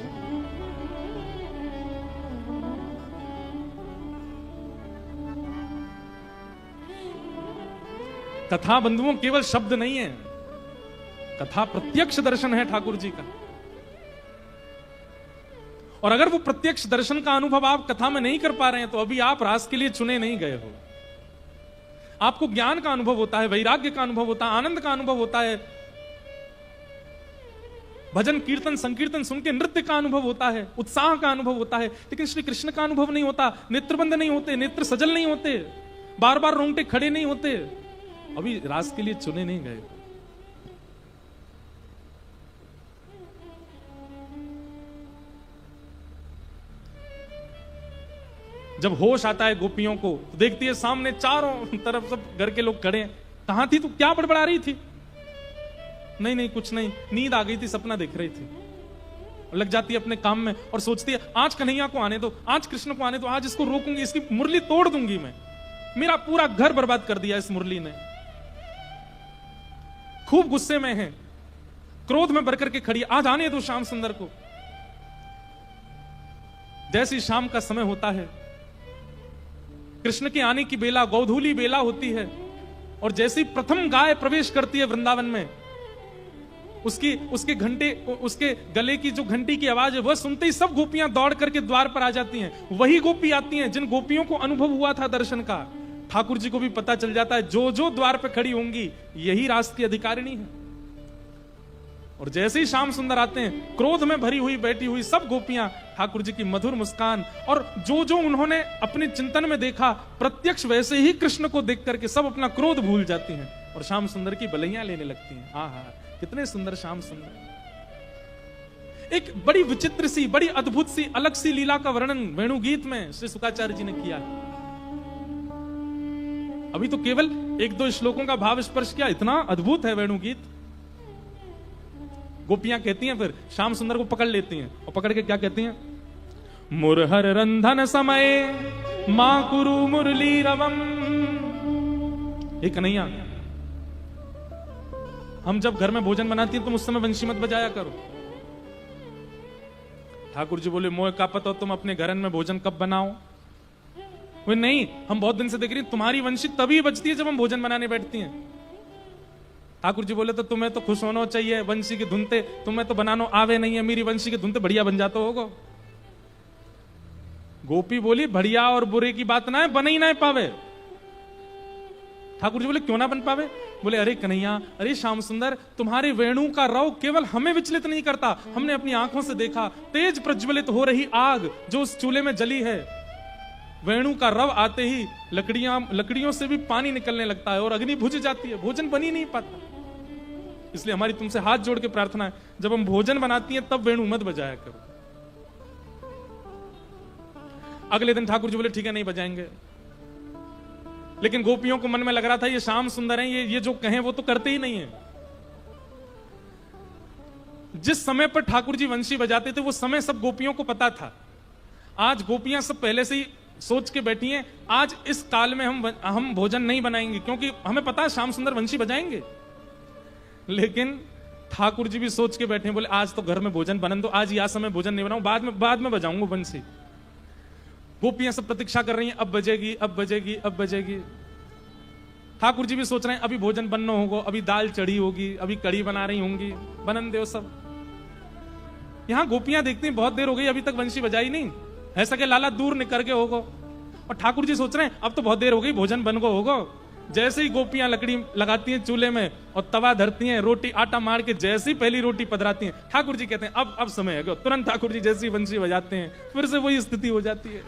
कथा बंधुओं केवल शब्द नहीं है, कथा प्रत्यक्ष दर्शन है ठाकुर जी का। और अगर वो प्रत्यक्ष दर्शन का अनुभव आप कथा में नहीं कर पा रहे हैं तो अभी आप रास के लिए चुने नहीं गए हो। आपको ज्ञान का अनुभव होता है, वैराग्य का अनुभव होता है, आनंद का अनुभव होता है, भजन कीर्तन संकीर्तन सुन के नृत्य का अनुभव होता है, उत्साह का अनुभव होता है, लेकिन श्री कृष्ण का अनुभव नहीं होता। नेत्रबंद नहीं होते, नेत्र सजल नहीं होते, बार बार रोंगटे खड़े नहीं होते, अभी रास के लिए चुने नहीं गए। जब होश आता है गोपियों को तो देखती है सामने चारों तरफ सब घर के लोग खड़े हैं। कहां थी तू, क्या बड़बड़ा रही थी? नहीं नहीं कुछ नहीं, नींद आ गई थी, सपना देख रही थी। लग जाती है अपने काम में और सोचती है आज कन्हैया को आने दो, आज कृष्ण को आने दो, आज इसको रोकूंगी, इसकी मुरली तोड़ दूंगी मैं। मेरा पूरा घर बर्बाद कर दिया इस मुरली ने। खूब गुस्से में है, क्रोध में भर करके खड़ी, आज आने दो श्याम सुंदर को। जैसी शाम का समय होता है, कृष्ण के आने की बेला गोधूली बेला होती है, और जैसी प्रथम गाय प्रवेश करती है वृंदावन में, उसके घंटे, उसके गले की जो घंटी की आवाज है वह सुनते ही सब गोपियां दौड़ करके द्वार पर आ जाती हैं। वही गोपी आती हैं जिन गोपियों को अनुभव हुआ था दर्शन का। ठाकुर जी को भी पता चल जाता है जो जो द्वार पर खड़ी होंगी यही रास की अधिकारिणी है। और जैसे ही श्याम सुंदर आते हैं, क्रोध में भरी हुई बैठी हुई सब गोपियां ठाकुर जी की मधुर मुस्कान और जो जो उन्होंने अपने चिंतन में देखा प्रत्यक्ष वैसे ही कृष्ण को देख करके सब अपना क्रोध भूल जाती हैं और श्याम सुंदर की बलैया लेने लगती हैं। आहा कितने सुंदर श्याम सुंदर। एक बड़ी विचित्र सी, बड़ी अद्भुत सी, अलग सी लीला का वर्णन वेणुगीत में श्री शुकाचार्य जी ने किया है। अभी तो केवल एक दो श्लोकों का भाव स्पर्श किया, इतना अद्भुत है वेणुगीत। गोपियां कहती हैं, फिर श्याम सुंदर को पकड़ लेती हैं और पकड़ के क्या कहती हैं? मुरहर रंधन समय मां कुरु मुरली रवम। एक कन्हैया, हम जब घर में भोजन बनाती हैं तुम उस समय वंशी मत बजाया करो। ठाकुर जी बोले, मोह का पता तुम अपने घरन में भोजन कब बनाओ? वो नहीं, हम बहुत दिन से देख रही हैं तुम्हारी वंशी तभी बजती है जब हम भोजन बनाने बैठती हैं। ठाकुर जी बोले, तो तुम्हें तो खुश होना चाहिए, वंशी की धुनते तुम्हें तो बनानो आवे नहीं है, मेरी वंशी की धुनते बढ़िया बन जाता होगा। गोपी बोली, बढ़िया और बुरे की बात ना है, बन ही ना पावे। ठाकुर जी बोले, क्यों ना बन पावे? बोले, अरे कन्हैया, अरे श्याम सुंदर, तुम्हारे वेणु का रव केवल हमें विचलित नहीं करता, हमने अपनी आंखों से देखा तेज प्रज्वलित हो रही आग जो उस चूल्हे में जली है, वेणु का रव आते ही लकड़ियों से भी पानी निकलने लगता है और अग्नि बुझ जाती है, भोजन बन ही नहीं पाता। इसलिए हमारी तुमसे हाथ जोड़ के प्रार्थना है, जब हम भोजन बनाती हैं तब वेणु मत बजाया करो। अगले दिन ठाकुर जी बोले, ठीक है नहीं बजाएंगे। लेकिन गोपियों को मन में लग रहा था ये श्याम सुंदर हैं, ये जो कहें वो तो करते ही नहीं है। जिस समय पर ठाकुर जी वंशी बजाते थे वो समय सब गोपियों को पता था। आज गोपियां सब पहले से ही सोच के बैठी हैं, आज इस काल में हम भोजन नहीं बनाएंगे क्योंकि हमें पता है श्याम सुंदर वंशी बजाएंगे। लेकिन ठाकुर जी भी सोच के बैठे हैं, बोले आज तो घर में भोजन बनन दो, आज या समय भोजन नहीं बनाऊं, बाद में बजाऊंगा बंसी। गोपियां सब प्रतीक्षा कर रही हैं, अब बजेगी अब बजेगी अब बजेगी। ठाकुर जी भी सोच रहे हैं अभी भोजन बनना होगा, अभी दाल चढ़ी होगी, अभी कड़ी बना रही होंगी, बनन दो सब। यहां गोपियां देखती हैं बहुत देर हो गई अभी तक वंशी बजाई नहीं है, सके लाला दूर निकल के होगा। और ठाकुर जी सोच रहे हैं अब तो बहुत देर हो गई, भोजन बन गो होगा। जैसे ही गोपियां लकड़ी लगाती हैं चूल्हे में और तवा धरती हैं, रोटी आटा मार के जैसे ही पहली रोटी पधराती हैं, ठाकुर जी कहते हैं अब समय है। तुरंत ठाकुर जी जैसी वंशी बजाते हैं, फिर से वही स्थिति हो जाती है।